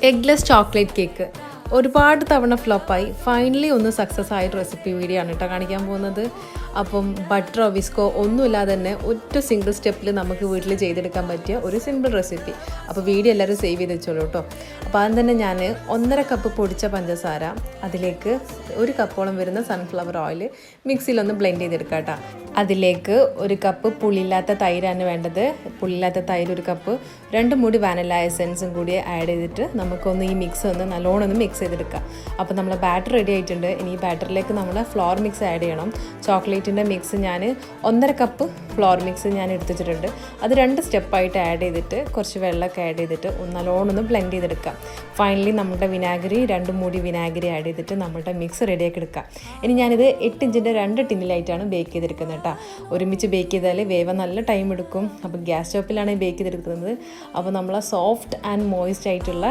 Eggless chocolate cake ഒരുപാട് തവണ ഫ്ലോപ്പായി ഫൈനലി ഒന്ന് സക്സസ് ആയിട്ട് റെസിപ്പി വീഡിയോ ആണ് കേട്ടോ കാണിക്കാൻ പോകുന്നത്. അപ്പം ബട്ടറോ വിസ്കോ ഒന്നുമില്ലാതെ തന്നെ ഒറ്റ സിംഗിൾ സ്റ്റെപ്പിൽ നമുക്ക് വീട്ടിൽ ചെയ്തെടുക്കാൻ പറ്റിയ ഒരു സിമ്പിൾ റെസിപ്പി. അപ്പോൾ വീഡിയോ എല്ലാവരും സേവ് ചെയ്ത് വെച്ചോളൂ കേട്ടോ. അപ്പോൾ ആദ്യം തന്നെ ഞാൻ 1.5 കപ്പ് പൊടിച്ച പഞ്ചസാര, അതിലേക്ക് 1 കപ്പോളം വരുന്ന സൺഫ്ലവർ ഓയിൽ മിക്സിയിലൊന്ന് ബ്ലെൻഡ് ചെയ്തെടുക്കാം കേട്ടോ. അതിലേക്ക് 1 കപ്പ് പുളിയില്ലാത്ത തൈരാണ് വേണ്ടത്. പുളിയില്ലാത്ത തൈര് 1 കപ്പ്, 2 മൂടി വാനില എസൻസും കൂടി ആഡ് ചെയ്തിട്ട് നമുക്കൊന്ന് ഈ മിക്സ് ഒന്ന് നല്ലോണം ഒന്ന് മിക്സ് ചെയ്തെടുക്കാം. അപ്പോൾ നമ്മൾ ബാറ്റർ റെഡി ആയിട്ടുണ്ട്. ഇനി ഈ ബാറ്ററിലേക്ക് നമ്മൾ ഫ്ലോർ മിക്സ് ആഡ് ചെയ്യണം. ചോക്ലേറ്റിൻ്റെ മിക്സ് ഞാൻ 1.5 കപ്പ് ഫ്ലോർ മിക്സ് ഞാൻ എടുത്തിട്ടുണ്ട്. അത് 2 സ്റ്റെപ്പായിട്ട് ആഡ് ചെയ്തിട്ട് കുറച്ച് വെള്ളമൊക്കെ ആഡ് ചെയ്തിട്ട് നല്ലോണം ഒന്ന് ബ്ലെൻഡ് ചെയ്തെടുക്കാം. ഫൈനലി നമ്മുടെ വിനാഗിരി 2 മൂടി വിനാഗിരി ആഡ് ചെയ്തിട്ട് നമ്മുടെ മിക്സ് റെഡിയാക്കി എടുക്കാം. ഇനി ഞാനിത് 8 ഇഞ്ചിൻ്റെ 2 ടിന്നിലായിട്ടാണ് ബേക്ക് ചെയ്തെടുക്കുന്നത് കേട്ടോ. ഒരുമിച്ച് ബേക്ക് ചെയ്താൽ വേവ നല്ല ടൈം എടുക്കും. അപ്പോൾ ഗ്യാസ് സ്റ്റോപ്പിലാണ് ബേക്ക് ചെയ്തെടുക്കുന്നത്. അപ്പോൾ നമ്മൾ സോഫ്റ്റ് ആൻഡ് മോയിസ്റ്റ് ആയിട്ടുള്ള